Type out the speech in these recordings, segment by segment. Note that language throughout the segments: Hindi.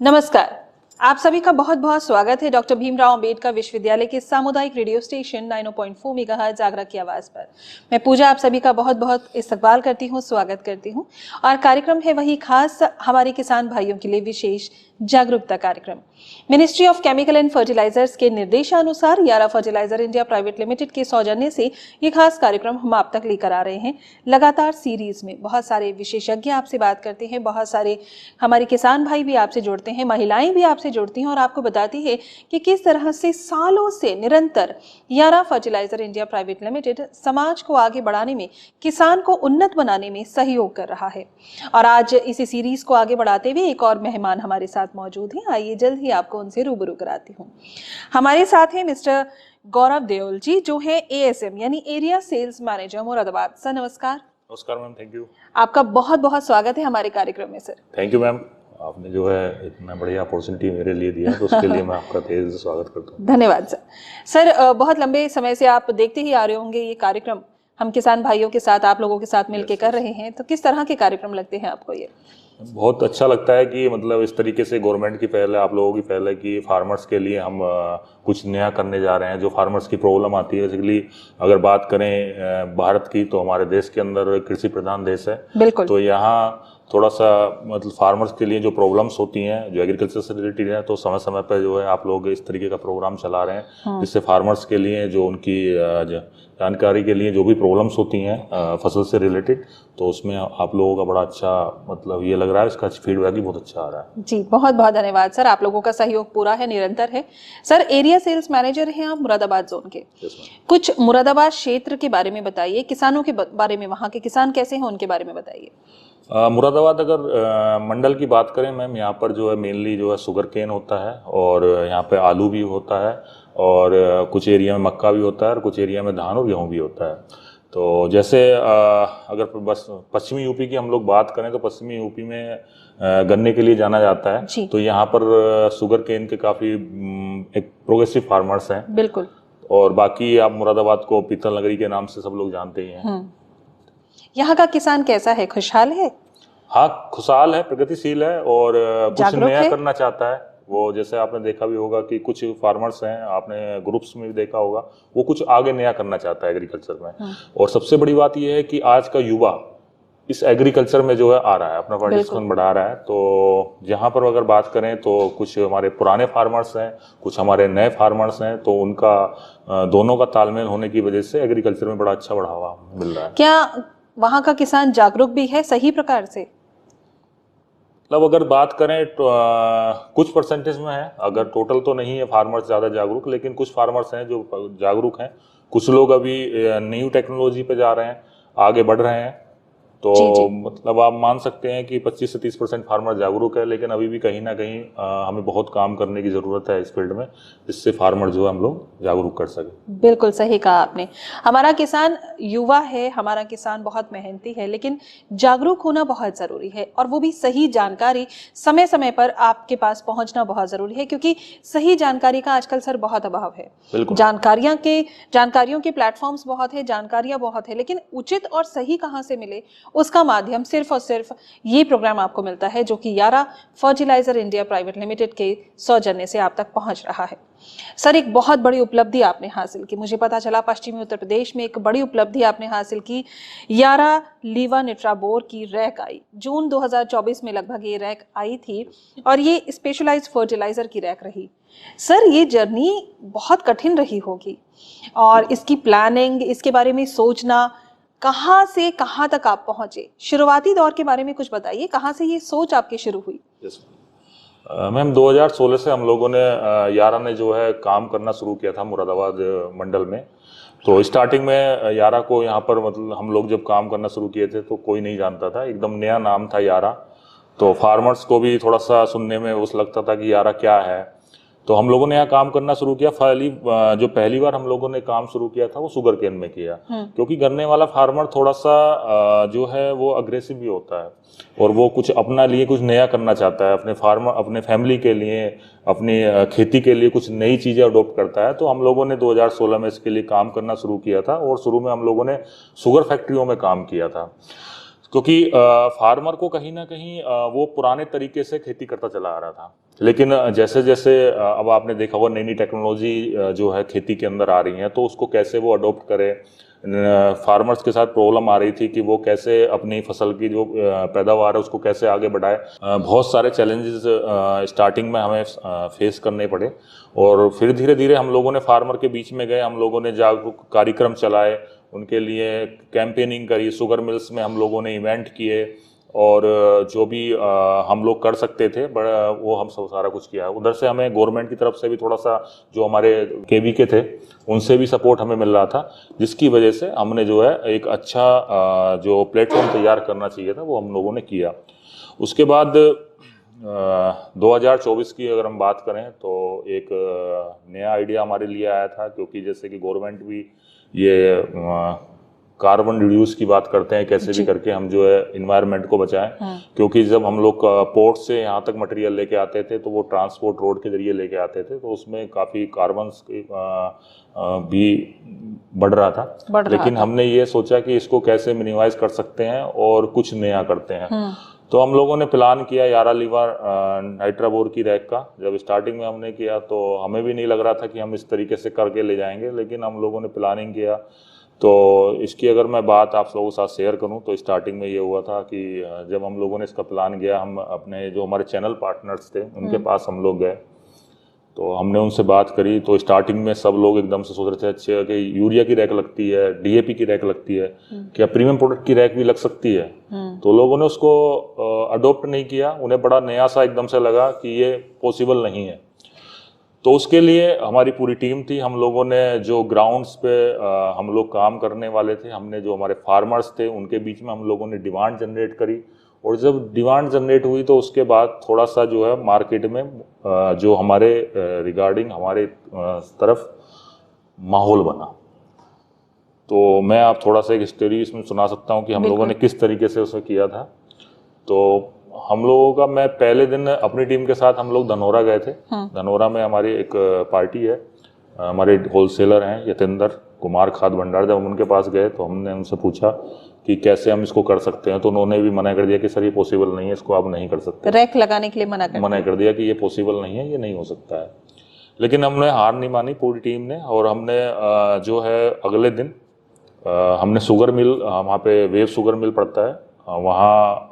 नमस्कार, आप सभी का बहुत बहुत स्वागत है डॉक्टर भीमराव अंबेडकर विश्वविद्यालय के सामुदायिक रेडियो स्टेशन 90.4 मेगाहर्ट्ज आगरा की आवाज पर। मैं पूजा आप सभी का बहुत बहुत इस्तकबाल करती हूँ, स्वागत करती हूँ। और कार्यक्रम है वही खास हमारे किसान भाइयों के लिए विशेष जागरूकता कार्यक्रम। Ministry of chemical and fertilizers के निर्देशानुसार यारा फर्टिलाइजर इंडिया प्राइवेट लिमिटेड के सौजन्य से ये खास कार्यक्रम हम आप तक लेकर आ रहे हैं। लगातार सीरीज में बहुत सारे विशेषज्ञ आपसे बात करते हैं, बहुत सारे हमारे किसान भाई भी आपसे जुड़ते हैं, महिलाएं भी आपसे जुड़ती हैं और आपको बताती है कि किस तरह से सालों से निरंतर यारा फर्टिलाइजर इंडिया प्राइवेट लिमिटेड समाज को आगे बढ़ाने में, किसान को उन्नत बनाने में सहयोग कर रहा है। और आज इसी सीरीज को आगे बढ़ाते हुए एक और मेहमान हमारे साथ मौजूद हैं। आइए जल्द ही आपको उनसे रूबरू कराती हूँ। हमारे साथ हैं मिस्टर गौरव देओल जी, जो है ASM यानी area sales manager Moradabad. Sir नमस्कार। नमस्कार मैम, थैंक यू। आपका बहुत बहुत स्वागत है हमारे कार्यक्रम में सर। थैंक यू मैम, आपने जो है इतना बढ़िया अपॉर्चुनिटी मेरे लिए दिया तो उसके लिए मैं आपका तहे से स्वागत करता हूँ। धन्यवाद सर। सर बहुत लंबे समय से आप देखते ही आ रहे होंगे ये कार्यक्रम हम किसान भाइयों के साथ, आप लोगों के साथ मिलकर कर रहे हैं, तो किस तरह के कार्यक्रम लगते हैं आपको ये? बहुत अच्छा लगता है कि मतलब इस तरीके से गवर्नमेंट की पहल है, आप लोगों की पहल है कि फार्मर्स के लिए हम कुछ नया करने जा रहे हैं। जो फार्मर्स की प्रॉब्लम आती है, बेसिकली अगर बात करें भारत की, तो हमारे देश के अंदर कृषि प्रधान देश है। बिल्कुल। तो यहाँ थोड़ा सा मतलब फार्मर्स के लिए जो प्रॉब्लम्स होती हैं, जो एग्रीकल्चर से रिलेटेड है, तो समय समय पर जो है आप लोग इस तरीके का प्रोग्राम चला रहे हैं, जिससे फार्मर्स के लिए जो उनकी जानकारी के लिए जो भी प्रॉब्लम्स होती हैं फसल से रिलेटेड, तो उसमें आप लोगों का बड़ा अच्छा मतलब ये लग रहा है, इसका फीडबैक भी बहुत अच्छा आ रहा है। जी बहुत बहुत धन्यवाद सर, आप लोगों का सहयोग पूरा है, निरंतर है। सर एरिया सेल्स मैनेजर हैं आप मुरादाबाद जोन के। कुछ मुरादाबाद क्षेत्र के बारे में बताइए, किसानों के बारे में, वहाँ के किसान कैसे हैं उनके बारे में बताइए। मुरादाबाद अगर मंडल की बात करें मैम, यहाँ पर जो है मेनली जो है शुगर केन होता है, और यहाँ पे आलू भी होता है, और कुछ एरिया में मक्का भी होता है, और कुछ एरिया में धान और गेहूँ भी होता है। तो जैसे अगर बस पश्चिमी यूपी की हम लोग बात करें, तो पश्चिमी यूपी में गन्ने के लिए जाना जाता है। तो यहाँ पर शुगर केन के काफ़ी एक प्रोग्रेसिव फार्मर्स हैं। बिल्कुल। और बाकी आप मुरादाबाद को पीतल नगरी के नाम से सब लोग जानते ही हैं। यहाँ का किसान कैसा है, खुशहाल है? हाँ, खुशहाल है, प्रगतिशील है, और कुछ नया करना चाहता है। वो जैसे आपने देखा भी होगा कि कुछ फार्मर्स हैं, आपने ग्रुप्स में भी देखा होगा, वो कुछ आगे नया करना चाहता है एग्रीकल्चर में। और सबसे बड़ी बात ये है कि आज का युवा इस एग्रीकल्चर में जो है आ रहा है, अपना पार्टिसिपेशन बढ़ा रहा है। तो यहाँ पर अगर बात करें तो कुछ हमारे पुराने फार्मर्स हैं, कुछ हमारे नए फार्मर्स हैं, तो उनका दोनों का तालमेल होने की वजह से एग्रीकल्चर में बड़ा अच्छा बढ़ावा मिल रहा है। क्या वहाँ का किसान जागरूक भी है सही प्रकार से? मतलब अगर बात करें तो कुछ परसेंटेज में है, अगर टोटल तो नहीं है फार्मर्स ज़्यादा जागरूक, लेकिन कुछ फार्मर्स हैं जो जागरूक हैं। कुछ लोग अभी न्यू टेक्नोलॉजी पे जा रहे हैं, आगे बढ़ रहे हैं। तो जी। मतलब आप मान सकते हैं कि 25 से 30% फार्मर जागरूक है, लेकिन अभी भी कहीं ना कहीं हमें बहुत काम करने की ज़रूरत है इस फील्ड में, जिससे फार्मर जो है हम लोग जागरूक कर सके। बिल्कुल सही कहा आपने। हमारा किसान युवा है, हमारा किसान बहुत मेहनती है, लेकिन जागरूक होना बहुत ज़रूरी है, और वो भी सही जानकारी समय समय पर आपके पास पहुंचना बहुत ज़रूरी है, क्योंकि सही जानकारी का आजकल सर बहुत अभाव है। जानकारियों के प्लेटफॉर्म्स बहुत है, जानकारियाँ बहुत है, लेकिन उचित और सही कहाँ से मिले उसका माध्यम सिर्फ और सिर्फ ये प्रोग्राम आपको मिलता है, जो कि यारा फर्टिलाइजर इंडिया प्राइवेट लिमिटेड के सौजन्य से आप तक पहुंच रहा है। सर एक बहुत बड़ी उपलब्धि आपने हासिल की, मुझे पता चला पश्चिमी उत्तर प्रदेश में एक बड़ी उपलब्धि आपने हासिल की। यारा लीवा निट्राबोर की रैक आई जून 2024 में, लगभग ये रैक आई थी, और ये स्पेशलाइज्ड फर्टिलाइजर की रैक रही। सर ये जर्नी बहुत कठिन रही होगी, और इसकी प्लानिंग, इसके बारे में सोचना, कहाँ से कहाँ तक आप पहुंचे, शुरुआती दौर के बारे में कुछ बताइए, कहाँ से ये सोच आपकी शुरू हुई? मैम 2016 से हम लोगों ने यारा ने जो है काम करना शुरू किया था मुरादाबाद मंडल में। तो स्टार्टिंग में यारा को यहाँ पर मतलब हम लोग जब काम करना शुरू किए थे तो कोई नहीं जानता था, एकदम नया नाम था यारा। तो फार्मर्स को भी थोड़ा सा सुनने में उस लगता था कि यारा क्या है। तो हम लोगों ने यहाँ काम करना शुरू किया। जो पहली बार हम लोगों ने काम शुरू किया था वो शुगर केन में किया, क्योंकि गन्ने वाला फार्मर थोड़ा सा जो है वो अग्रेसिव भी होता है, और वो कुछ अपना लिए कुछ नया करना चाहता है, अपने फैमिली के लिए, अपनी खेती के लिए कुछ नई चीज़ें अडोप्ट करता है। तो हम लोगों ने 2016 में इसके लिए काम करना शुरू किया था, और शुरू में हम लोगों ने शुगर फैक्ट्रियों में काम किया था। क्योंकि फार्मर को कहीं ना कहीं वो पुराने तरीके से खेती करता चला आ रहा था, लेकिन जैसे जैसे अब आपने देखा हुआ नई नई टेक्नोलॉजी जो है खेती के अंदर आ रही है, तो उसको कैसे वो अडॉप्ट करे। फार्मर्स के साथ प्रॉब्लम आ रही थी कि वो कैसे अपनी फसल की जो पैदावार है उसको कैसे आगे बढ़ाए। बहुत सारे चैलेंजेस स्टार्टिंग में हमें फेस करने पड़े, और फिर धीरे धीरे हम लोगों ने फार्मर के बीच में गए, हम लोगों ने जागरूक कार्यक्रम चलाए, उनके लिए कैंपेनिंग करी, शुगर मिल्स में हम लोगों ने इवेंट किए, और जो भी हम लोग कर सकते थे बड़ा वो हम सब सारा कुछ किया। उधर से हमें गवर्नमेंट की तरफ से भी थोड़ा सा, जो हमारे केवीके थे उनसे भी सपोर्ट हमें मिल रहा था, जिसकी वजह से हमने जो है एक अच्छा जो प्लेटफॉर्म तैयार करना चाहिए था वो हम लोगों ने किया। उसके बाद 2024 की अगर हम बात करें तो एक नया आइडिया हमारे लिए आया था, क्योंकि जैसे कि गवर्नमेंट भी ये कार्बन रिड्यूस की बात करते हैं, कैसे भी करके हम जो है इन्वायरमेंट को बचाएं। क्योंकि जब हम लोग पोर्ट से यहाँ तक मटेरियल लेके आते थे तो वो ट्रांसपोर्ट रोड के जरिए लेके आते थे, तो उसमें काफ़ी कार्बन भी बढ़ रहा था। लेकिन हमने ये सोचा कि इसको कैसे मिनिमाइज कर सकते हैं और कुछ नया करते हैं। तो हम लोगों ने प्लान किया यारा लीवा नाइट्राबोर की रैक का। जब स्टार्टिंग में हमने किया तो हमें भी नहीं लग रहा था कि हम इस तरीके से करके ले जाएंगे, लेकिन हम लोगों ने प्लानिंग किया। तो इसकी अगर मैं बात आप लोगों के साथ शेयर करूं तो स्टार्टिंग में ये हुआ था कि जब हम लोगों ने इसका प्लान किया, हम अपने जो हमारे चैनल पार्टनर्स थे उनके पास हम लोग गए, तो हमने उनसे बात करी। तो स्टार्टिंग में सब लोग एकदम से सोच रहे थे अच्छा कि यूरिया की रैक लगती है, डीएपी की रैक लगती है, क्या प्रीमियम प्रोडक्ट की रैक भी लग सकती है। तो लोगों ने उसको अडोप्ट नहीं किया, उन्हें बड़ा नया सा एकदम से लगा कि ये पॉसिबल नहीं है। तो उसके लिए हमारी पूरी टीम थी, हम लोगों ने जो ग्राउंड्स पे हम लोग काम करने वाले थे, हमने जो हमारे फार्मर्स थे उनके बीच में हम लोगों ने डिमांड जनरेट करी, और जब डिमांड जनरेट हुई तो उसके बाद थोड़ा सा जो है मार्केट में जो हमारे रिगार्डिंग हमारे तरफ माहौल बना। तो मैं आप थोड़ा सा एक स्टोरी इसमें सुना सकता हूँ कि हम लोगों ने किस तरीके से उसे किया था। तो हम लोगों का, मैं पहले दिन अपनी टीम के साथ हम लोग धनौरा गए थे। धनौरा में हमारी एक पार्टी है, हमारे होलसेलर हैं यतेंद्र कुमार खाद भंडार। जब हम उनके पास गए तो हमने उनसे पूछा कि कैसे हम इसको कर सकते हैं, तो उन्होंने भी मना कर दिया कि सर ये पॉसिबल नहीं है, इसको आप नहीं कर सकते। रैक लगाने के लिए मना कर दिया कि ये पॉसिबल नहीं है, ये नहीं हो सकता है। लेकिन हमने हार नहीं मानी पूरी टीम ने, और हमने जो है अगले दिन हमने शुगर मिल, वहाँ पे वेव शुगर मिल पड़ता है, वहाँ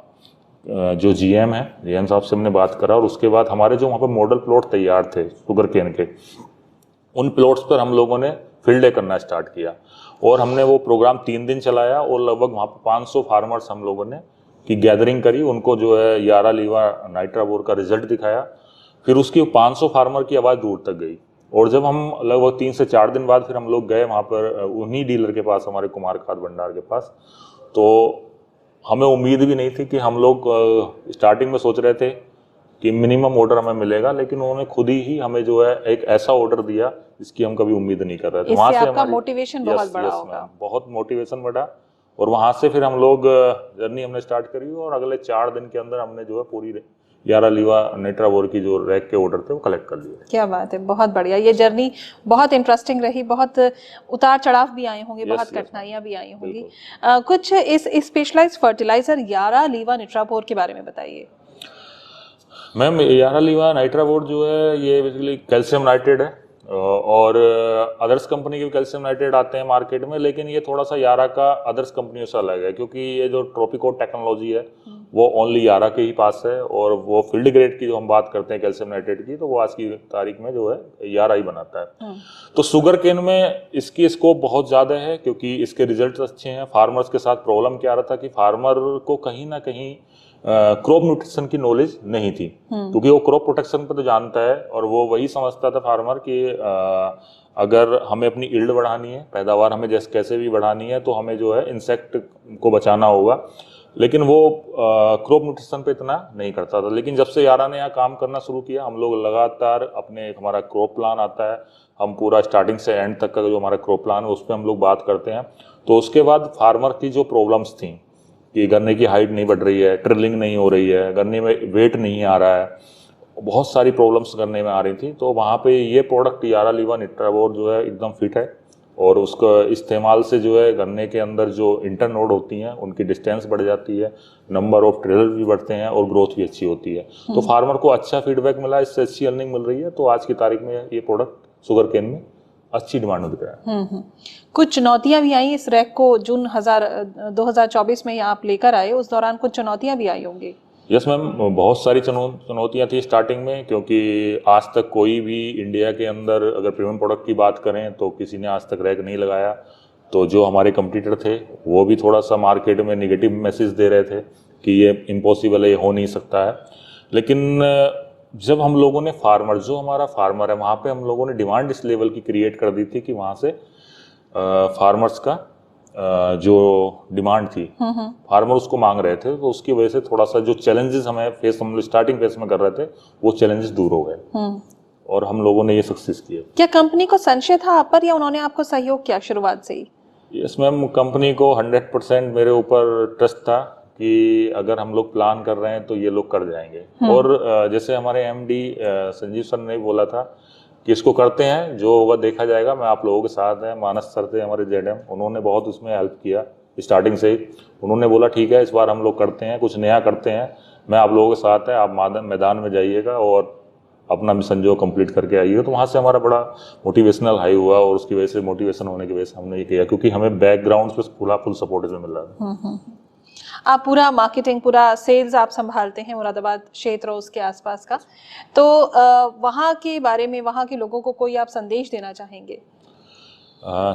जो जीएम है, जीएम साहब से हमने बात करा, और उसके बाद हमारे जो वहाँ पे मॉडल प्लॉट तैयार थे शुगर केन के, उन प्लॉट्स पर हम लोगों ने फील्ड डे करना स्टार्ट किया। और हमने वो प्रोग्राम 3 दिन चलाया, और लगभग वहाँ पे 500 फार्मर्स हम लोगों ने की गैदरिंग करी, उनको जो है यारा लीवा नाइट्राबोर का रिजल्ट दिखाया। फिर उसकी 500 फार्मर की आवाज़ दूर तक गई, और जब हम लगभग 3 से 4 दिन बाद फिर हम लोग गए वहाँ पर उन्हीं डीलर के पास, हमारे कुमार खाद भंडार के पास, तो हमें उम्मीद भी नहीं थी कि हम लोग स्टार्टिंग में सोच रहे थे कि मिनिमम ऑर्डर हमें मिलेगा, लेकिन उन्होंने खुद ही हमें जो है एक ऐसा ऑर्डर दिया जिसकी हम कभी उम्मीद नहीं कर रहे थे। वहाँ से आपका मोटिवेशन बहुत बड़ा होगा। बहुत मोटिवेशन बढ़ा, और वहाँ से फिर हम लोग जर्नी हमने स्टार्ट करी, और अगले 4 दिन के अंदर हमने जो है पूरी यारा लीवा नाइट्राबोर की जो रैक के ऑर्डर थे वो कलेक्ट कर लिए। क्या बात है, बहुत बढ़िया। ये जर्नी बहुत इंटरेस्टिंग रही, बहुत उतार चढ़ाव भी आए होंगे, बहुत कठिनाइयां भी आई होंगी। कुछ इस स्पेशलाइज्ड फर्टिलाइजर यारा लीवा नाइट्राबोर के बारे में बताइए। मैम, यारा लीवा नाइट्राबोर जो है ये बेसिकली कैल्शियम नाइट्रेट है, और अदर्स कंपनी के कैल्शियम नाइट्रेट आते हैं मार्केट में, लेकिन ये थोड़ा सा यारा का अदर्स कंपनियों से अलग है, क्योंकि ये जो ट्रॉपिकोट टेक्नोलॉजी है वो ओनली यारा के ही पास है, और वो फील्ड ग्रेड की जो हम बात करते हैं कैल्शियम नाइट्रेट की, तो वो आज की तारीख में जो है यारा ही बनाता है। तो शुगर केन में इसकी स्कोप बहुत ज़्यादा है, क्योंकि इसके रिजल्ट अच्छे हैं। फार्मर्स के साथ प्रॉब्लम क्या आ रहा था कि फार्मर को कहीं ना कहीं क्रॉप न्यूट्रिशन की नॉलेज नहीं थी, क्योंकि वो क्रॉप प्रोटेक्शन पे तो जानता है, और वो वही समझता था फार्मर कि अगर हमें अपनी यील्ड बढ़ानी है, पैदावार हमें जैसे कैसे भी बढ़ानी है, तो हमें जो है इंसेक्ट को बचाना होगा, लेकिन वो क्रॉप न्यूट्रिशन पे इतना नहीं करता था। लेकिन जब से यारा ने यहाँ काम करना शुरू किया, हम लोग लगातार अपने, हमारा क्रॉप प्लान आता है, हम पूरा स्टार्टिंग से एंड तक का जो हमारा क्रॉप प्लान है उस पर हम लोग बात करते हैं। तो उसके बाद फार्मर की जो प्रॉब्लम्स थी कि गन्ने की हाइट नहीं बढ़ रही है, ट्रिलिंग नहीं हो रही है, गन्ने में वेट नहीं आ रहा है, बहुत सारी प्रॉब्लम्स गन्ने में आ रही थी, तो वहाँ पे ये प्रोडक्ट यारा लीवा नाइट्राबोर जो है एकदम फिट है। और उसका इस्तेमाल से जो है गन्ने के अंदर जो इंटरनोड होती हैं उनकी डिस्टेंस बढ़ जाती है, नंबर ऑफ ट्रेलर भी बढ़ते हैं और ग्रोथ भी अच्छी होती है। तो फार्मर को अच्छा फीडबैक मिला, इससे अच्छी अर्निंग मिल रही है। तो आज की तारीख में ये प्रोडक्ट शुगर केन में अच्छी डिमांड दिख रहा है। कुछ चुनौतियां भी आई इस रैक को 2024 में आप लेकर आए, उस दौरान कुछ चुनौतियां भी आई होंगी। यस मैम, बहुत सारी चुनौतियां थी स्टार्टिंग में, क्योंकि आज तक कोई भी इंडिया के अंदर अगर प्रीमियम प्रोडक्ट की बात करें तो किसी ने आज तक रैक नहीं लगाया। तो जो हमारे कंपटीटर थे वो भी थोड़ा सा मार्केट में निगेटिव मैसेज दे रहे थे कि ये इम्पॉसिबल है, ये हो नहीं सकता है। लेकिन जब हम लोगों ने जो हमारा फार्मर है वहाँ पे हम लोगों ने डिमांड इस लेवल की क्रिएट कर दी थी कि वहाँ से फार्मर्स का जो डिमांड थी, फार्मर उसको मांग रहे थे, तो उसकी वजह से थोड़ा सा जो चैलेंजेस हम लोग स्टार्टिंग फेस में कर रहे थे वो चैलेंजेस दूर हो गए और हम लोगों ने ये सक्सेस किया। क्या कंपनी को संशय था आप पर या उन्होंने आपको सहयोग किया शुरुआत से ही? यस मैम, कंपनी को 100% मेरे ऊपर ट्रस्ट था कि अगर हम लोग प्लान कर रहे हैं तो ये लोग कर जाएंगे। और जैसे हमारे एमडी संजीव सर ने बोला था कि इसको करते हैं, जो होगा देखा जाएगा, मैं आप लोगों के साथ हैं। मानस सर थे हमारे जेडएम, उन्होंने बहुत उसमें हेल्प किया स्टार्टिंग से ही। उन्होंने बोला ठीक है इस बार हम लोग करते हैं, कुछ नया करते हैं, मैं आप लोगों के साथ है, आप मैदान में जाइएगा और अपना मिशन जो कंप्लीट करके आइएगा। तो वहाँ से हमारा बड़ा मोटिवेशनल हाई हुआ और उसकी वजह से मोटिवेशन होने की वजह से हमने ये किया, क्योंकि हमें बैकग्राउंड पे फुल सपोर्ट इसमें मिल रहा है। आप पूरा मार्केटिंग, पूरा सेल्स आप संभालते हैं मुरादाबाद क्षेत्र और उसके आसपास का, तो वहाँ के बारे में, वहाँ के लोगों को कोई आप संदेश देना चाहेंगे?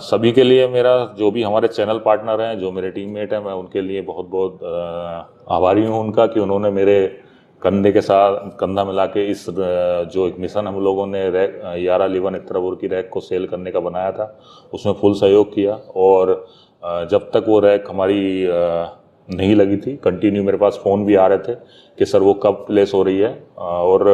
सभी के लिए मेरा, जो भी हमारे चैनल पार्टनर हैं, जो मेरे टीममेट हैं, मैं उनके लिए बहुत बहुत आभारी हूँ उनका कि उन्होंने मेरे कंधे के साथ कंधा मिला के इस जो एक मिशन हम लोगों ने रैक यारा लीवन इत्रपुर की रैक को सेल करने का बनाया था उसमें फुल सहयोग किया। और जब तक वो रैक हमारी नहीं लगी थी, कंटिन्यू मेरे पास फ़ोन भी आ रहे थे कि सर वो कब प्लेस हो रही है। और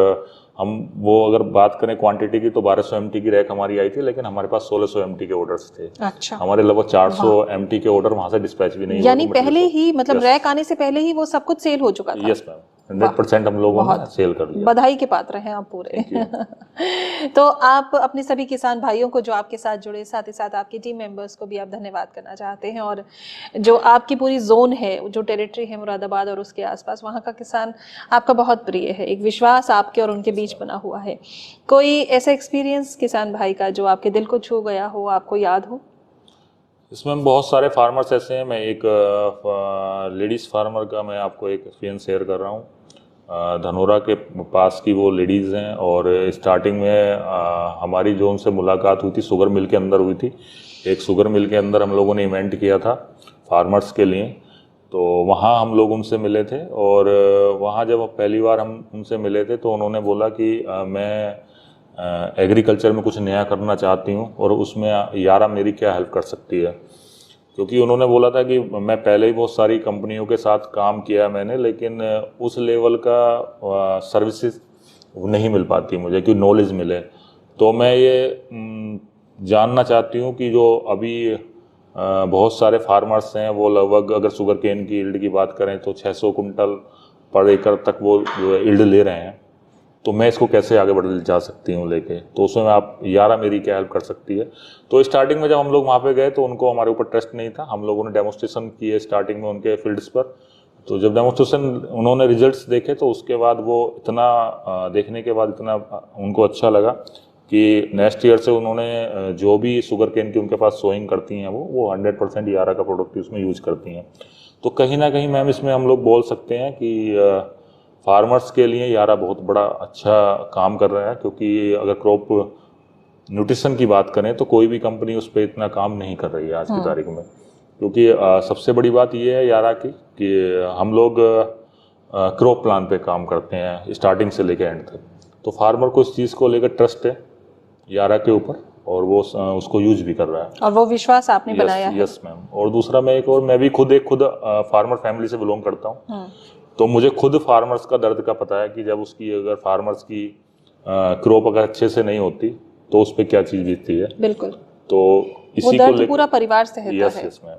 हम वो अगर बात करें क्वांटिटी की तो 1200 MT की रैक हमारी आई थी, लेकिन हमारे पास 1600 MT के ऑर्डर्स थे। अच्छा। हमारे लगभग 400 MT के ऑर्डर वहाँ से डिस्पैच भी नहीं हुए। यानी पहले ही, मतलब रैक आने से पहले ही वो सब कुछ सेल हो चुका था? यस मैम, 100% हम लोगों ने सेल कर लिया। बधाई के पात्र हैं आप पूरे। तो आप अपने सभी किसान भाइयों को जो आपके साथ जुड़े, साथ ही साथ आपके टीम मेंबर्स को भी आप धन्यवाद करना चाहते हैं, और जो आपकी पूरी जोन है, जो टेरिटरी है मुरादाबाद और उसके आसपास, वहाँ का किसान आपका बहुत प्रिय है, एक विश्वास आपके और उनके बीच बना हुआ है। कोई ऐसा एक्सपीरियंस किसान भाई का जो आपके दिल को छू गया हो, आपको याद हो? इसमें बहुत सारे फार्मर्स ऐसे हैं। मैं एक लेडीज़ फार्मर का मैं आपको एक एक्सपीरियंस शेयर कर रहा हूँ। धनोरा के पास की वो लेडीज़ हैं, और स्टार्टिंग में हमारी जो उनसे मुलाकात हुई थी शुगर मिल के अंदर हुई थी। एक शुगर मिल के अंदर हम लोगों ने इवेंट किया था फार्मर्स के लिए, तो वहाँ हम लोग उनसे मिले थे। और वहाँ जब पहली बार हम उनसे मिले थे तो उन्होंने बोला कि मैं एग्रीकल्चर में कुछ नया करना चाहती हूँ और उसमें यारा मेरी क्या हेल्प कर सकती है। क्योंकि उन्होंने बोला था कि मैं पहले ही बहुत सारी कंपनियों के साथ काम किया मैंने, लेकिन उस लेवल का सर्विसेज नहीं मिल पाती मुझे कि नॉलेज मिले। तो मैं ये जानना चाहती हूँ कि जो अभी बहुत सारे फार्मर्स हैं वो लगभग, अगर शुगर केन की यील्ड की बात करें तो 600 कुंटल पर एकड़ तक वो यील्ड ले रहे हैं, तो मैं इसको कैसे आगे बढ़ जा सकती हूँ लेके, तो उसमें आप यारा मेरी क्या हेल्प कर सकती है। तो स्टार्टिंग में जब हम लोग वहाँ पे गए तो उनको हमारे ऊपर ट्रस्ट नहीं था। हम लोगों ने डेमोस्ट्रेशन किए स्टार्टिंग में उनके फील्ड्स पर। तो जब डेमोस्ट्रेशन उन्होंने रिजल्ट्स देखे तो उसके बाद वो इतना देखने के बाद इतना उनको अच्छा लगा कि नेक्स्ट ईयर से उन्होंने जो भी शुगर केन की उनके पास सोइंग करती हैं वो 100% यारा का प्रोडक्ट उसमें यूज करती हैं। तो कहीं ना कहीं मैम इसमें हम लोग बोल सकते हैं कि फार्मर्स के लिए यारा बहुत बड़ा अच्छा काम कर रहा है, क्योंकि अगर क्रॉप न्यूट्रिशन की बात करें तो कोई भी कंपनी उस पर इतना काम नहीं कर रही है आज की तारीख में। क्योंकि सबसे बड़ी बात ये है यारा की कि हम लोग क्रॉप प्लान पे काम करते हैं स्टार्टिंग से लेकर एंड तक। तो फार्मर को इस चीज़ को लेकर ट्रस्ट है यारा के ऊपर, और वो उसको यूज भी कर रहा है, और वो विश्वास आपने बनाया है। Yes ma'am. और दूसरा मैं भी खुद फार्मर फैमिली से बिलोंग करता हूँ, तो मुझे खुद फार्मर्स का दर्द का पता है कि जब उसकी अगर फार्मर्स की क्रॉप अगर अच्छे से नहीं होती तो उस पर क्या चीज़ बीतती है। बिल्कुल। तो वो इसी दर्द को पूरा परिवार सहता है। Yes ma'am.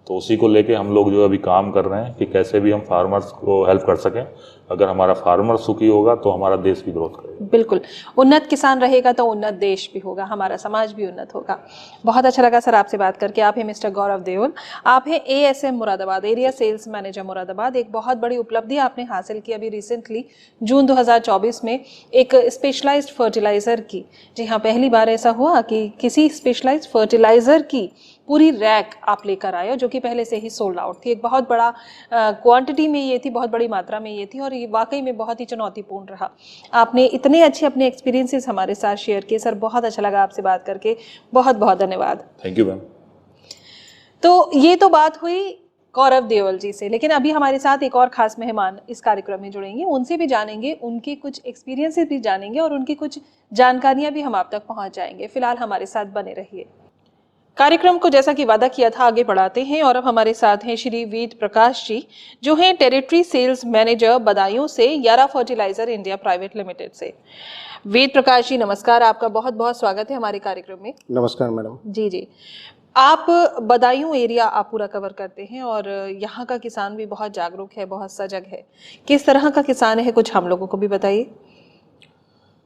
तो उसी को लेके हम लोग जो अभी काम कर रहे हैं कि कैसे भी हम फार्मर्स को हेल्प कर सकें। अगर हमारा फार्मर सुखी होगा तो हमारा देश भी ग्रोथ करेगा। बिल्कुल, उन्नत किसान रहेगा तो उन्नत देश भी होगा, हमारा समाज भी उन्नत होगा। बहुत अच्छा लगा सर आपसे बात करके। आप हैं मिस्टर गौरव देओल, आप हैं ASM Moradabad, area sales manager Moradabad. एक बहुत बड़ी उपलब्धि आपने हासिल की अभी रिसेंटली जून 2024 में एक स्पेशलाइज्ड फर्टिलाइजर की। जी हाँ, पहली बार ऐसा हुआ कि किसी स्पेशलाइज्ड फर्टिलाइजर की पूरी रैक आप लेकर आए हो, जो कि पहले से ही सोल्ड आउट थी। एक बहुत बड़ा क्वांटिटी में ये थी, बहुत बड़ी मात्रा में ये थी, और ये वाकई में बहुत ही चुनौतीपूर्ण रहा। आपने इतने अच्छे अपने एक्सपीरियंसेस हमारे साथ शेयर किए सर, बहुत अच्छा लगा आपसे बात करके। बहुत बहुत धन्यवाद। Thank you ma'am. तो ये तो बात हुई गौरव देओल जी से, लेकिन अभी हमारे साथ एक और खास मेहमान इस कार्यक्रम में जुड़ेंगे। उनसे भी जानेंगे, उनके कुछ एक्सपीरियंसेस भी जानेंगे और उनकी कुछ जानकारियां भी हम आप तक पहुंच जाएंगे। फिलहाल हमारे साथ बने रहिए। कार्यक्रम को जैसा कि वादा किया था आगे बढ़ाते हैं, और अब हमारे साथ हैं श्री वेद प्रकाश जी, जो हैं टेरिटरी सेल्स मैनेजर बदायूं से, यारा फर्टिलाइजर इंडिया प्राइवेट लिमिटेड से। वेद प्रकाश जी नमस्कार, आपका बहुत बहुत स्वागत है हमारे कार्यक्रम में। नमस्कार मैडम। जी जी, आप बदायूं एरिया आप पूरा कवर करते हैं और यहाँ का किसान भी बहुत जागरूक है, बहुत सजग है। किस तरह का किसान है, कुछ हम लोगों को भी बताइए।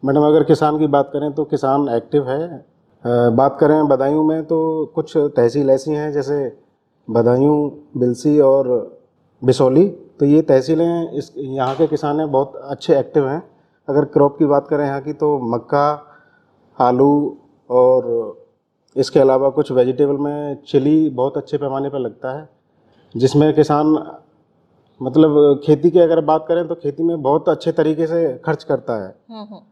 मैडम, अगर किसान की बात करें तो किसान एक्टिव है। बात करें बदायूं में तो कुछ तहसील ऐसी हैं जैसे बदायूं, बिलसी और बिसौली। तो ये तहसीलें इस यहाँ के किसान हैं बहुत अच्छे एक्टिव हैं। अगर क्रॉप की बात करें यहाँ की तो मक्का, आलू और इसके अलावा कुछ वेजिटेबल में चिली बहुत अच्छे पैमाने पर लगता है, जिसमें किसान मतलब खेती की अगर बात करें तो खेती में बहुत अच्छे तरीके से खर्च करता है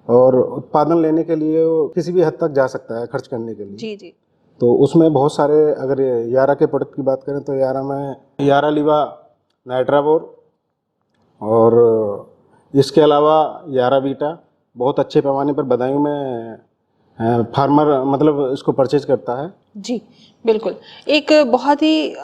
और उत्पादन लेने के लिए वो किसी भी हद तक जा सकता है खर्च करने के लिए। जी जी। तो उसमें बहुत सारे, अगर यारा के प्रोडक्ट की बात करें तो यारा में यारा लीवा, नाइट्राबोर और इसके अलावा यारा बीटा बहुत अच्छे पैमाने पर बदायूं में फार्मर मतलब इसको परचेज करता है। जी बिल्कुल, एक बहुत ही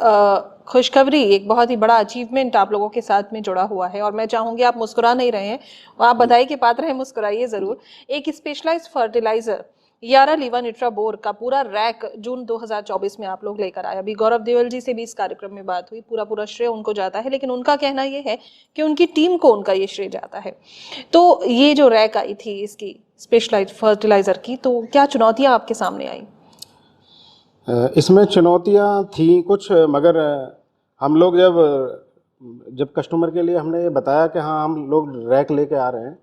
खुशखबरी, एक बहुत ही बड़ा अचीवमेंट आप लोगों के साथ में जुड़ा हुआ है, और मैं चाहूंगी आप मुस्कुरा नहीं रहे हैं, आप बधाई के पात्र हैं, मुस्कुराइए जरूर। एक स्पेशलाइज्ड फर्टिलाइजर यारा लीवा निट्राबोर का पूरा रैक जून 2024 में आप लोग लेकर आए। अभी गौरव देओल जी से भी इस कार्यक्रम में बात हुई, पूरा पूरा श्रेय उनको जाता है, लेकिन उनका कहना यह है कि उनकी टीम को उनका ये श्रेय जाता है। तो ये जो रैक आई थी इसकी स्पेशलाइज्ड फर्टिलाइजर की, तो क्या चुनौतियां आपके सामने आई? इसमें चुनौतियां थी कुछ, मगर हम लोग जब कस्टमर के लिए हमने ये बताया कि हाँ हम लोग रैक लेके आ रहे हैं,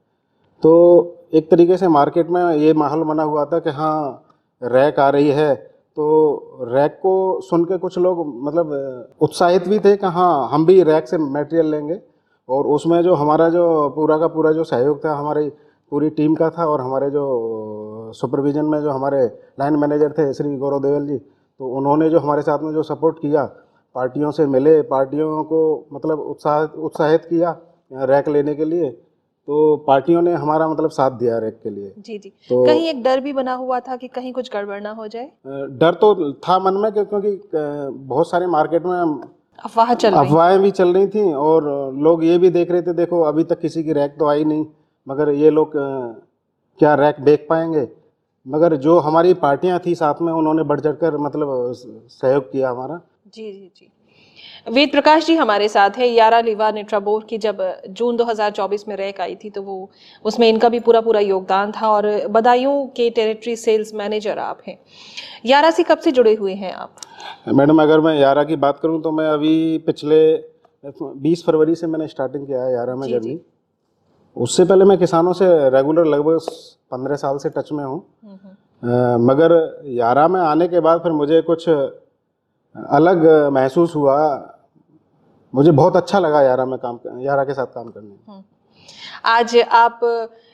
तो एक तरीके से मार्केट में ये माहौल बना हुआ था कि हाँ रैक आ रही है। तो रैक को सुन के कुछ लोग मतलब उत्साहित भी थे कि हाँ हम भी रैक से मटेरियल लेंगे। और उसमें जो हमारा जो पूरा का पूरा जो सहयोग था हमारी पूरी टीम का था, और हमारे जो सुपरविजन में जो हमारे लाइन मैनेजर थे श्री गौरव देवल जी, तो उन्होंने जो हमारे साथ में जो सपोर्ट किया, पार्टियों से मिले, पार्टियों को मतलब उत्साहित किया रैक लेने के लिए, तो पार्टियों ने हमारा मतलब साथ दिया रैक के लिए। जी जी। तो कहीं एक डर भी बना हुआ था कि कहीं कुछ गड़बड़ ना हो जाए? डर तो था मन में क्योंकि बहुत सारे मार्केट में अफवाहें भी चल रही थी, और लोग ये भी देख रहे थे, देखो अभी तक किसी की रैक तो आई नहीं, मगर ये लोग क्या रैक बेच पाएंगे। मगर जो हमारी पार्टियां थी साथ में, उन्होंने बढ़ चढ़कर मतलब सहयोग किया हमारा। जी जी जी। वेद प्रकाश जी हमारे साथ है। यारा लीवा निट्राबोर की जब जून 2024 में रैक आई थी तो वो उसमें इनका भी पूरा पूरा योगदान था, और बदायूं के टेरिटरी सेल्स मैनेजर आप हैं। यारा से कब से जुड़े हुए हैं आप? मैडम, अगर मैं यारा की बात करूं तो मैं अभी पिछले 20 फरवरी से मैंने स्टार्टिंग किया है यारा में जर्नी। उससे पहले मैं किसानों से रेगुलर लगभग 15 साल से टच में हूँ। मगर यारा में आने के बाद फिर मुझे कुछ अलग महसूस हुआ। मुझे बहुत अच्छा लगा यारा के साथ काम करने। आज आप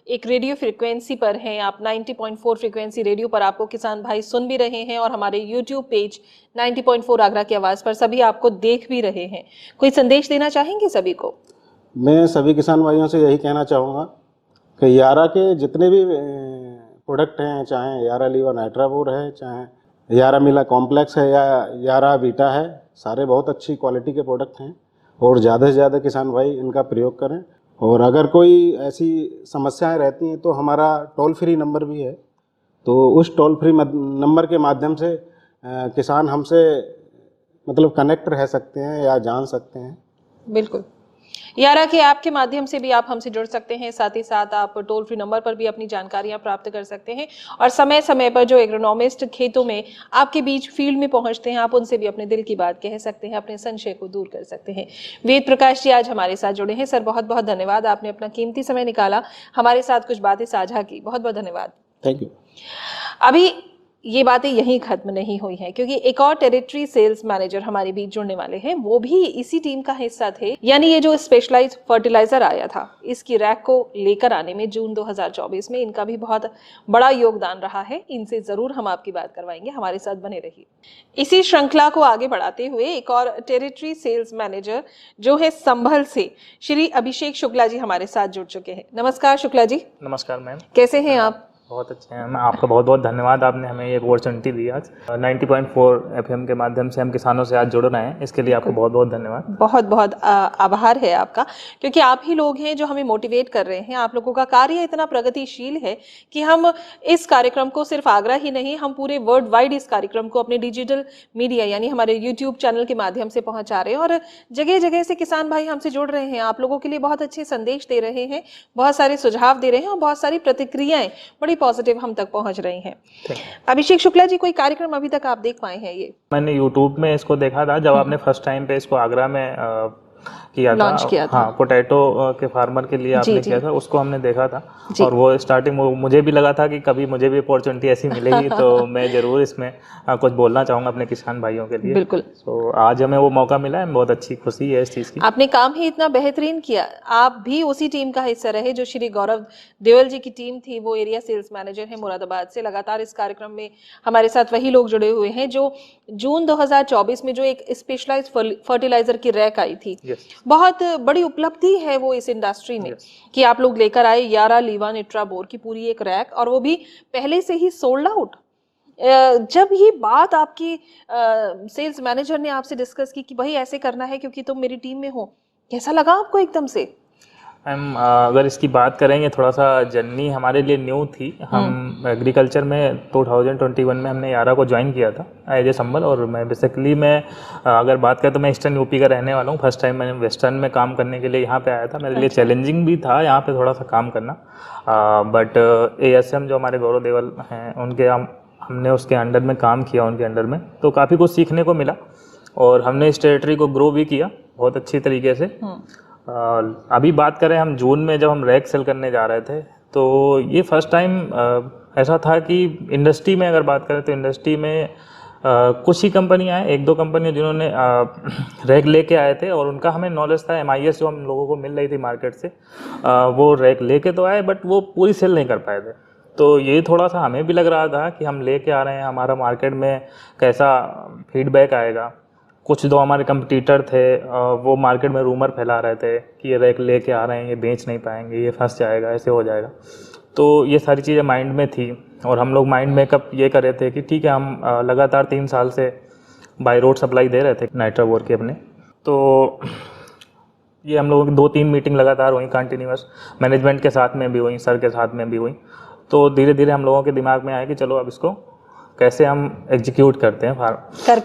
एक रेडियो फ्रिक्वेंसी पर हैं, आप 90.4 फ्रिक्वेंसी रेडियो पर आपको किसान भाई सुन भी रहे हैं, और हमारे यूट्यूब पेज 90.4 आगरा की आवाज़ पर सभी आपको देख भी रहे हैं। कोई संदेश देना चाहेंगे सभी को? मैं सभी किसान भाइयों से यही कहना चाहूँगा कि यारा के जितने भी प्रोडक्ट हैं, चाहे यारा लीवा नाइट्राबोर है, चाहे यारा मिला कॉम्प्लेक्स है या यारा बीटा है, सारे बहुत अच्छी क्वालिटी के प्रोडक्ट हैं, और ज़्यादा से ज़्यादा किसान भाई इनका प्रयोग करें। और अगर कोई ऐसी समस्याएं रहती हैं तो हमारा टोल फ्री नंबर भी है, तो उस टोल फ्री नंबर के माध्यम से किसान हमसे मतलब कनेक्ट रह सकते हैं या जान सकते हैं। बिल्कुल। यारा के ऐप के माध्यम से भी आप हमसे जुड़ सकते हैं, साथ ही साथ आप टोल फ्री नंबर पर भी अपनी जानकारियां प्राप्त कर सकते हैं और समय समय पर जो एग्रोनॉमिस्ट खेतों में आपके बीच फील्ड में पहुंचते हैं, आप उनसे भी अपने दिल की बात कह सकते हैं, अपने संशय को दूर कर सकते हैं। वेद प्रकाश जी आज हमारे साथ जुड़े हैं। सर बहुत बहुत धन्यवाद, आपने अपना कीमती समय निकाला, हमारे साथ कुछ बातें साझा की, बहुत बहुत धन्यवाद। Thank you. अभी ये बातें यहीं खत्म नहीं हुई हैं, क्योंकि एक और टेरिटरी सेल्स मैनेजर हमारे बीच जुड़ने वाले हैं, वो भी इसी टीम का हिस्सा थे। यानी ये जो स्पेशलाइज्ड फर्टिलाइजर आया था, इसकी रैक को लेकर आने में जून 2024 में इनका भी बहुत बड़ा योगदान रहा है। इनसे जरूर हम आपकी बात करवाएंगे, हमारे साथ बने रहिए। इसी श्रृंखला को आगे बढ़ाते हुए एक और टेरिटरी सेल्स मैनेजर जो है संभल से, श्री अभिषेक शुक्ला जी हमारे साथ जुड़ चुके हैं। नमस्कार शुक्ला जी। नमस्कार मैम। कैसे हैं आप? बहुत अच्छे हैं। मैं आपका बहुत बहुत धन्यवाद, आपने हमें ये अपॉर्चुनिटी दी आज। 90.4 FM के माध्यम से हम किसानों से आज जुड़ रहे हैं, इसके लिए आपको बहुत बहुत धन्यवाद। बहुत बहुत आभार है आपका, क्योंकि आप ही लोग हैं जो हमें मोटिवेट कर रहे हैं। आप लोगों का कार्य इतना प्रगतिशील है कि हम इस कार्यक्रम को सिर्फ आगरा ही नहीं, हम पूरे वर्ल्ड वाइड इस कार्यक्रम को अपने डिजिटल मीडिया यानी हमारे यूट्यूब चैनल के माध्यम से पहुंचा रहे हैं और जगह जगह से किसान भाई हमसे जुड़ रहे हैं, आप लोगों के लिए बहुत अच्छे संदेश दे रहे हैं, बहुत सारे सुझाव दे रहे हैं और बहुत सारी प्रतिक्रियाएं बड़ी पॉजिटिव हम तक पहुंच रही हैं। अभिषेक शुक्ला जी, कोई कार्यक्रम अभी तक आप देख पाए हैं? ये मैंने यूट्यूब में इसको देखा था जब आपने फर्स्ट टाइम पे इसको आगरा में लॉन्च किया था। हाँ, पोटैटो के फार्मर के लिए आपने किया था, उसको हमने देखा था और वो स्टार्टिंग मुझे भी लगा था कि कभी मुझे भी अपॉर्चुनिटी ऐसी मिलेगी तो मैं ज़रूर इसमें कुछ बोलना चाहूँगा अपने किसान भाइयों के लिए। बिल्कुल। तो आज हमें वो मौका मिला है, बहुत अच्छी खुशी है इस चीज़ की। आपने काम ही इतना बेहतरीन किया, आप भी उसी टीम का हिस्सा रहे जो श्री गौरव देवल जी की टीम थी। वो एरिया सेल्स मैनेजर है मुरादाबाद से। लगातार इस कार्यक्रम में हमारे साथ वही लोग जुड़े हुए हैं जो जून 2024 में जो एक स्पेशलाइज्ड फर्टिलाइजर की रैक आई थी, बहुत बड़ी उपलब्धि है वो इस इंडस्ट्री में कि आप लोग लेकर आए यारा लीवा निट्राबोर की पूरी एक रैक, और वो भी पहले से ही सोल्ड आउट। जब ये बात आपकी सेल्स मैनेजर ने आपसे डिस्कस की कि भाई ऐसे करना है क्योंकि तुम मेरी टीम में हो, कैसा लगा आपको एकदम से? हम अगर इसकी बात करेंगे, थोड़ा सा जर्नी हमारे लिए न्यू थी। हम एग्रीकल्चर में 2021 में हमने यारा को ज्वाइन किया था एज ए संभल, और मैं बेसिकली अगर बात करें तो मैं ईस्टर्न यूपी का रहने वाला हूँ। फर्स्ट टाइम मैंने वेस्टर्न में काम करने के लिए यहाँ पे आया था। मेरे लिए चैलेंजिंग भी था यहाँ पे थोड़ा सा काम करना, बट ASM जो हमारे गौरव देवल हैं उनके हमने उसके अंडर में काम किया, उनके अंडर में, तो काफ़ी कुछ सीखने को मिला और हमने इस टेरिटरी को ग्रो भी किया बहुत अच्छी तरीके से। अभी बात करें हम जून में जब हम रैक सेल करने जा रहे थे, तो ये फर्स्ट टाइम ऐसा था कि इंडस्ट्री में अगर बात करें तो इंडस्ट्री में कुछ ही कंपनियां हैं, एक दो कंपनियां जिन्होंने रैक लेके आए थे और उनका हमें नॉलेज था। MIS जो हम लोगों को मिल रही थी मार्केट से, वो रैक लेके तो आए बट वो पूरी सेल नहीं कर पाए थे। तो ये थोड़ा सा हमें भी लग रहा था कि हम लेके आ रहे हैं, हमारा मार्केट में कैसा फीडबैक आएगा। कुछ दो हमारे कंपटीटर थे, वो मार्केट में रूमर फैला रहे थे कि ये रैक लेके आ रहे हैं, ये बेच नहीं पाएंगे, ये फंस जाएगा, ऐसे हो जाएगा। तो ये सारी चीज़ें माइंड में थी और हम लोग माइंड मेकअप ये कर रहे थे कि ठीक है, हम लगातार 3 साल से बाय रोड सप्लाई दे रहे थे नाइट्राबोर की अपने। तो ये हम लोगों की 2-3 मीटिंग लगातार हुई कंटिन्यूअस, मैनेजमेंट के साथ में भी हुई, सर के साथ में भी हुई। तो धीरे धीरे हम लोगों के दिमाग में आया कि चलो अब इसको कैसे हम एग्जीक्यूट करते हैं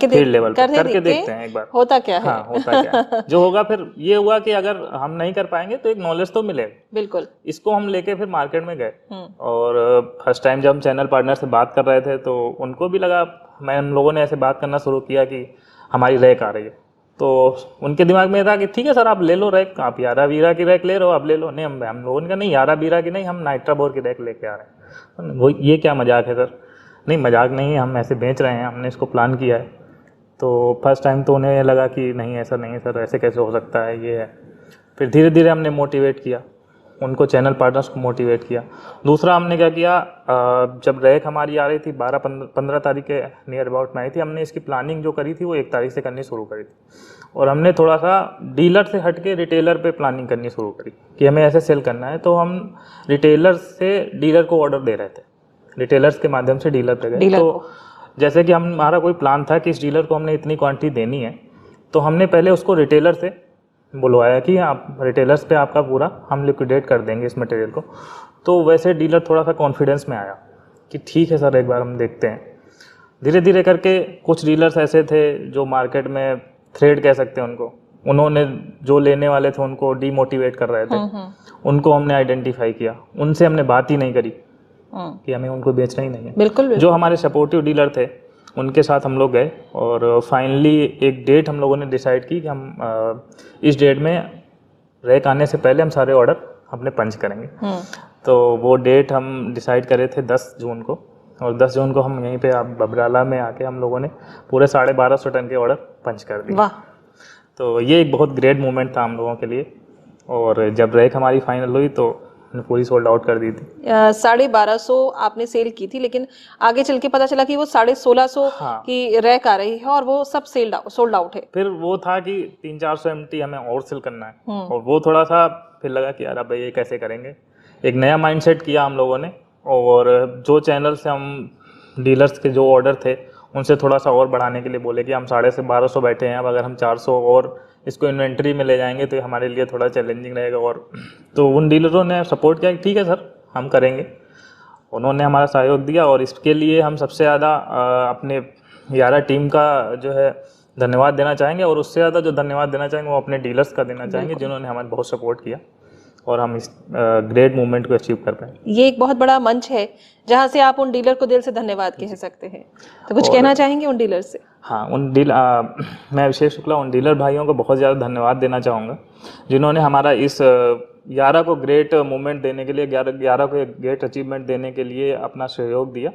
फील्ड लेवल पर, करके देखते हैं एक बार होता क्या है। हाँ, होता क्या है। जो होगा फिर ये हुआ कि अगर हम नहीं कर पाएंगे तो एक नॉलेज तो मिलेगा। बिल्कुल। इसको हम लेके फिर मार्केट में गए और फर्स्ट टाइम जब हम चैनल पार्टनर से बात कर रहे थे तो उनको भी लगा, हम लोगों ने ऐसे बात करना शुरू किया कि हमारी रैक आ रही है। तो उनके दिमाग में था कि ठीक है सर, आप ले लो रैक, आप यारा बीरा की रैक ले रहे हो, आप ले लो। नहीं, हम लोगों ने कहा नहीं, यारा बीरा की नहीं, हम नाइट्राबोर की रैक लेके आ रहे हैं। वो ये क्या मजाक है सर? नहीं, मजाक नहीं है, हम ऐसे बेच रहे हैं, हमने इसको प्लान किया है। तो फर्स्ट टाइम तो उन्हें लगा कि नहीं ऐसा नहीं है सर, ऐसे कैसे हो सकता है, ये है। फिर धीरे धीरे हमने मोटिवेट किया उनको, चैनल पार्टनर्स को मोटिवेट किया। दूसरा हमने क्या किया, जब रैक हमारी आ रही थी 12-15 तारीख के नियर अबाउट में आई थी, हमने इसकी प्लानिंग जो करी थी वो 1 तारीख से करनी शुरू करी थी और हमने थोड़ा सा डीलर से हट के रिटेलर पे प्लानिंग करनी शुरू करी कि हमें ऐसे सेल करना है। तो हम रिटेलर से डीलर को ऑर्डर दे रहे थे, रिटेलर्स के माध्यम से डीलर पे गए। तो जैसे कि हमारा कोई प्लान था कि इस डीलर को हमने इतनी क्वांटिटी देनी है, तो हमने पहले उसको रिटेलर से बुलवाया कि आप रिटेलर्स पे आपका पूरा हम लिक्विडेट कर देंगे इस मटेरियल को। तो वैसे डीलर थोड़ा सा कॉन्फिडेंस में आया कि ठीक है सर, एक बार हम देखते हैं। धीरे धीरे करके कुछ डीलर्स ऐसे थे जो मार्केट में थ्रेड कह सकते हैं उनको, उन्होंने जो लेने वाले थे उनको डीमोटिवेट कर रहे थे, उनको हमने आइडेंटिफाई किया, उनसे हमने बात ही नहीं करी कि हमें उनको बेचना ही नहीं है। बिल्कुल जो हमारे सपोर्टिव डीलर थे उनके साथ हम लोग गए और फाइनली एक डेट हम लोगों ने डिसाइड की कि हम इस डेट में रैक आने से पहले हम सारे ऑर्डर अपने पंच करेंगे। तो वो डेट हम डिसाइड करे थे 10 जून को, और 10 जून को हम यहीं पे आप बबराला में आके हम लोगों ने पूरे 1250 टन के ऑर्डर पंच कर दिए। वाह। तो ये एक बहुत ग्रेट मोमेंट था हम लोगों के लिए, और जब रैक हमारी फाइनल हुई तो हमने पूरी सोल्ड आउट कर दी थी। 1250 आपने सेल की थी, लेकिन आगे चल के पता चला कि वो 1650 हाँ। की रैक आ रही है और वो सब सोल्ड आउट है। फिर वो था कि 300-400 MT हमें और सेल करना है, और वो थोड़ा सा फिर लगा कि यार अब ये कैसे करेंगे। एक नया माइंडसेट किया हम लोगों ने, और जो चैनल से हम डीलर्स के जो ऑर्डर थे उनसे थोड़ा सा और बढ़ाने के लिए बोले कि हम 1250 बैठे हैं, अब अगर हम 400 और इसको इन्वेंट्री में ले जाएंगे तो ये हमारे लिए थोड़ा चैलेंजिंग रहेगा। और तो उन डीलरों ने सपोर्ट किया कि ठीक है सर हम करेंगे, उन्होंने हमारा सहयोग दिया, और इसके लिए हम सबसे ज़्यादा अपने यारा टीम का जो है धन्यवाद देना चाहेंगे, और उससे ज़्यादा जो धन्यवाद देना चाहेंगे वो अपने डीलर्स का देना चाहेंगे जिन्होंने हमारे बहुत सपोर्ट किया और हम इस ग्रेट मूवमेंट को अचीव कर पाए। ये एक बहुत बड़ा मंच है जहां से आप उन डीलर को दिल से धन्यवाद कह सकते हैं, तो कुछ कहना चाहेंगे उन डीलर से? हाँ, मैं अभिषेक शुक्ला उन डीलर भाइयों को बहुत ज़्यादा धन्यवाद देना चाहूँगा जिन्होंने हमारा इस यारा को ग्रेट मूवमेंट देने के लिए, यारा को एक ग्रेट अचीवमेंट देने के लिए अपना सहयोग दिया।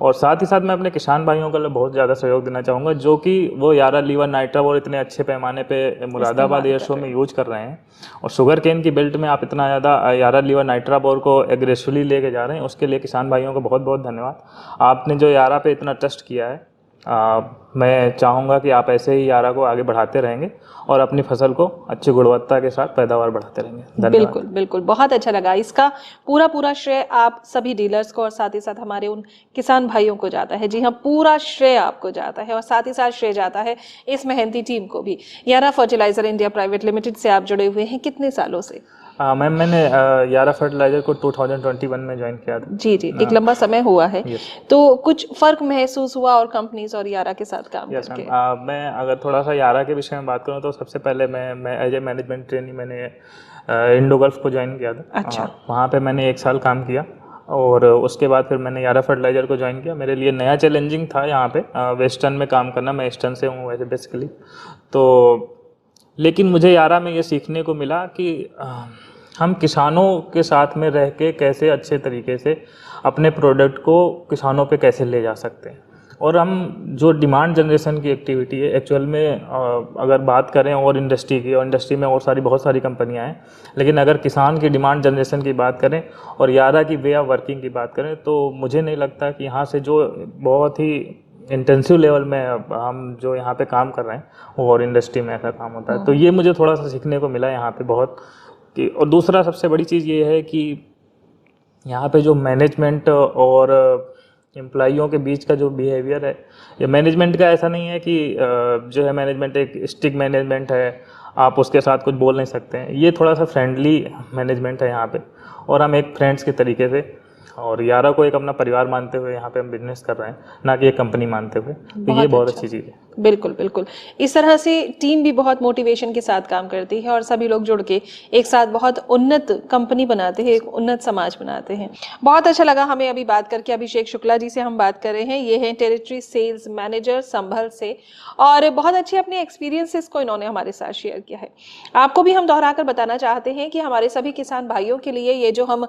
और साथ ही साथ मैं अपने किसान भाइयों को बहुत ज़्यादा सहयोग देना चाहूँगा जो कि वो यारा लीवर नाइट्रा और इतने अच्छे पैमाने पे मुरादाबाद एयर शो में यूज कर रहे हैं, और शुगर केन की बेल्ट में आप इतना ज़्यादा यारा लीवर नाइट्रा बोर को एग्रेसिवली लेके जा रहे हैं, उसके लिए किसान भाइयों को बहुत बहुत धन्यवाद। आपने जो यारा पे इतना ट्रस्ट किया है, मैं चाहूँगा कि आप ऐसे ही यारा को आगे बढ़ाते रहेंगे और अपनी फसल को अच्छी गुणवत्ता के साथ पैदावार बढ़ाते रहेंगे। धन्यवाद। बिल्कुल बिल्कुल, बहुत अच्छा लगा। इसका पूरा श्रेय आप सभी डीलर्स को और साथ ही साथ हमारे उन किसान भाइयों को जाता है। जी हाँ, पूरा श्रेय आपको जाता है और साथ ही साथ श्रेय जाता है इस मेहनती टीम को भी। यारा फर्टिलाइजर इंडिया प्राइवेट लिमिटेड से आप जुड़े हुए हैं कितने सालों से? मैम मैंने यारा फर्टिलाइजर को 2021 में ज्वाइन किया था। जी, एक लंबा समय हुआ है। तो कुछ फर्क महसूस हुआ और कंपनीज और यारा के साथ काम करके? मैं अगर थोड़ा सा यारा के विषय में बात करूँ तो सबसे पहले मैं एज ए मैनेजमेंट ट्रेनी मैंने इंडो गल्फ को ज्वाइन किया था। अच्छा। वहाँ पे मैंने 1 साल काम किया और उसके बाद फिर मैंने यारा फर्टिलाइजर को ज्वाइन किया। मेरे लिए नया चैलेंजिंग था यहाँ पे वेस्टर्न में काम करना। मैं ईस्टर्न से हूँ वैसे बेसिकली, तो लेकिन मुझे यारा में ये सीखने को मिला कि हम किसानों के साथ में रह के कैसे अच्छे तरीके से अपने प्रोडक्ट को किसानों पे कैसे ले जा सकते हैं, और हम जो डिमांड जनरेशन की एक्टिविटी है एक्चुअल में अगर बात करें और इंडस्ट्री की, और इंडस्ट्री में और बहुत सारी कंपनियां हैं, लेकिन अगर किसान की डिमांड जनरेशन की बात करें और यारा की वे ऑफ वर्किंग की बात करें तो मुझे नहीं लगता कि यहाँ से जो बहुत ही इंटेंसिव लेवल में हम जो यहाँ पे काम कर रहे हैं वो और इंडस्ट्री में ऐसा काम होता है। तो ये मुझे थोड़ा सा सीखने को मिला यहाँ पे बहुत कि, और दूसरा सबसे बड़ी चीज़ ये है कि यहाँ पे जो मैनेजमेंट और एम्प्लॉइयों के बीच का जो बिहेवियर है, ये मैनेजमेंट का ऐसा नहीं है कि जो है मैनेजमेंट एक स्ट्रिक्ट मैनेजमेंट है, आप उसके साथ कुछ बोल नहीं सकते हैं। ये थोड़ा सा फ्रेंडली मैनेजमेंट है यहाँ पे, और हम एक फ्रेंड्स के तरीके से और यारा को एक अपना परिवार मानते हुए यहाँ पे हम बिजनेस कर रहे हैं, ना कि एक कंपनी मानते हुए। तो ये बहुत अच्छी चीज़ है। बिल्कुल बिल्कुल, इस तरह से टीम भी बहुत मोटिवेशन के साथ काम करती है और सभी लोग जुड़ के एक साथ बहुत उन्नत कंपनी बनाते हैं, एक उन्नत समाज बनाते हैं। बहुत अच्छा लगा हमें अभी बात करके। अभिषेक शुक्ला जी से हम बात कर रहे हैं, ये हैं टेरिटरी सेल्स मैनेजर संभल से, और बहुत अच्छे अपने एक्सपीरियंसेस को इन्होंने हमारे साथ शेयर किया है। आपको भी हम दोहरा कर बताना चाहते हैं कि हमारे सभी किसान भाइयों के लिए ये जो हम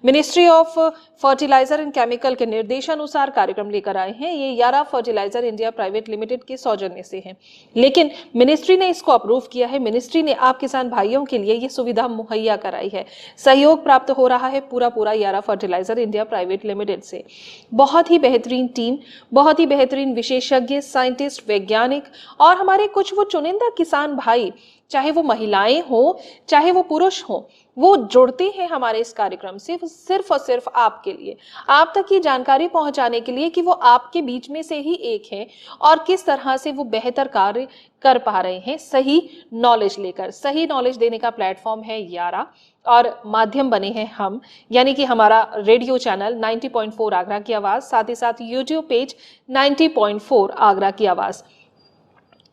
ministry of fertilizer and chemical के निर्देशानुसार कार्यक्रम लेकर आए हैं, ये यारा फर्टिलाइजर इंडिया प्राइवेट लिमिटेड के सौजन्य से है, लेकिन मिनिस्ट्री ने इसको अप्रूव किया है। मिनिस्ट्री ने आप किसान भाइयों के लिए ये सुविधा मुहैया कराई है। सहयोग प्राप्त हो रहा है पूरा यारा फर्टिलाइजर इंडिया प्राइवेट लिमिटेड से। बहुत ही बेहतरीन टीम, बहुत ही बेहतरीन विशेषज्ञ, साइंटिस्ट, वैज्ञानिक और हमारे कुछ वो चुनिंदा किसान भाई चाहे वो महिलाएं हो, चाहे वो पुरुष हो, वो जुड़ते हैं हमारे इस कार्यक्रम से सिर्फ और सिर्फ आपके लिए, आप तक ये जानकारी पहुंचाने के लिए कि वो आपके बीच में से ही एक है और किस तरह से वो बेहतर कार्य कर पा रहे हैं सही नॉलेज लेकर। सही नॉलेज देने का प्लेटफॉर्म है यारा और माध्यम बने हैं हम, यानी कि हमारा रेडियो चैनल 90.4 आगरा की आवाज़, साथ ही साथ यूट्यूब पेज 90.4 आगरा की आवाज़।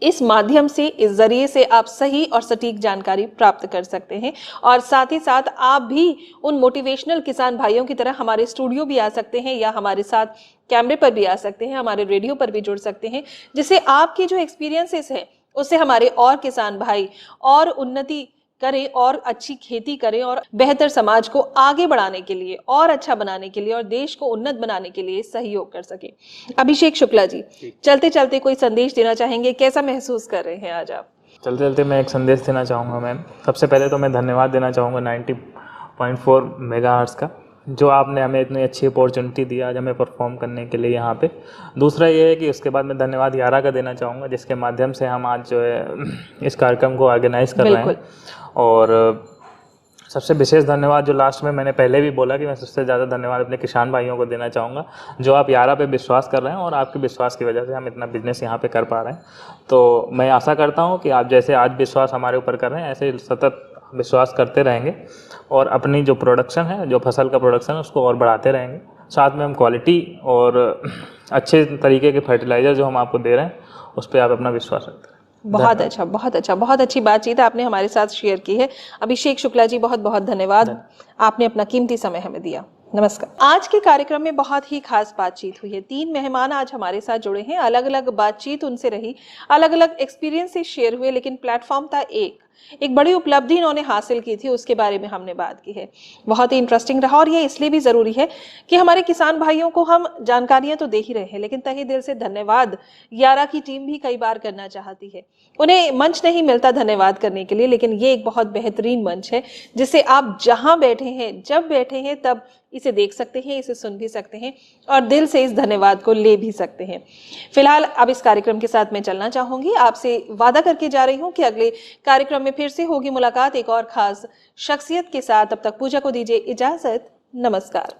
इस माध्यम से, इस जरिए से आप सही और सटीक जानकारी प्राप्त कर सकते हैं और साथ ही साथ आप भी उन मोटिवेशनल किसान भाइयों की तरह हमारे स्टूडियो भी आ सकते हैं या हमारे साथ कैमरे पर भी आ सकते हैं, हमारे रेडियो पर भी जुड़ सकते हैं, जिससे आपके जो एक्सपीरियंसेस है उससे हमारे और किसान भाई और उन्नति करें और अच्छी खेती करें और बेहतर समाज को आगे बढ़ाने के लिए और अच्छा बनाने के लिए और देश को उन्नत बनाने के लिए सहयोग कर सके। अभिषेक शुक्ला जी, चलते चलते कोई संदेश देना चाहेंगे? कैसा महसूस कर रहे हैं आज आप? चलते चलते मैं एक संदेश देना चाहूँगा मैम। सबसे पहले तो मैं धन्यवाद देना चाहूँगा 90.4 मेगाहर्ट्ज़ का, जो आपने हमें इतनी अच्छी अपॉर्चुनिटी दी आज हमें परफॉर्म करने के लिए यहाँ पे। दूसरा ये है कि उसके बाद मैं धन्यवाद यारा का देना चाहूँगा, जिसके माध्यम से हम आज जो है इस कार्यक्रम को ऑर्गेनाइज कर रहे हैं। और सबसे विशेष धन्यवाद जो लास्ट में मैंने पहले भी बोला कि मैं सबसे ज़्यादा धन्यवाद अपने किसान भाइयों को देना चाहूँगा, जो आप यारा पे विश्वास कर रहे हैं और आपके विश्वास की वजह से हम इतना बिजनेस यहाँ पे कर पा रहे हैं। तो मैं आशा करता हूँ कि आप जैसे आज विश्वास हमारे ऊपर कर रहे हैं, ऐसे सतत विश्वास करते रहेंगे और अपनी जो प्रोडक्शन है, जो फसल का प्रोडक्शन है, उसको और बढ़ाते रहेंगे। साथ में हम क्वालिटी और अच्छे तरीके के फर्टिलाइज़र जो हम आपको दे रहे हैं उस पर आप अपना विश्वास रखते हैं। बहुत अच्छा, बहुत अच्छा, बहुत अच्छी बातचीत आपने हमारे साथ शेयर की है। अभिषेक शुक्ला जी, बहुत बहुत धन्यवाद, आपने अपना कीमती समय हमें दिया। नमस्कार। आज के कार्यक्रम में बहुत ही खास बातचीत हुई है। 3 मेहमान आज हमारे साथ जुड़े हैं, अलग अलग बातचीत उनसे रही, अलग अलग एक्सपीरियंसेस शेयर हुए, लेकिन प्लेटफॉर्म था एक बड़ी उपलब्धि इन्होंने हासिल की थी, उसके बारे में हमने बात की है। बहुत ही इंटरेस्टिंग रहा और ये इसलिए भी ज़रूरी है कि हमारे किसान भाइयों को हम जानकारियां तो दे ही रहे हैं, लेकिन तहे दिल से धन्यवाद यारा की टीम भी कई बार करना चाहती है। उन्हें मंच नहीं मिलता धन्यवाद करने के लिए, लेकिन ये एक बहुत बेहतरीन मंच है जिससे आप जहां बैठे हैं, जब बैठे हैं, तब इसे देख सकते हैं, इसे सुन भी सकते हैं और दिल से इस धन्यवाद को ले भी सकते हैं। फिलहाल अब इस कार्यक्रम के साथ मैं चलना चाहूंगी, आपसे वादा करके जा रही हूं कि अगले कार्यक्रम में फिर से होगी मुलाकात एक और खास शख्सियत के साथ। तब तक पूजा को दीजिए इजाजत। नमस्कार।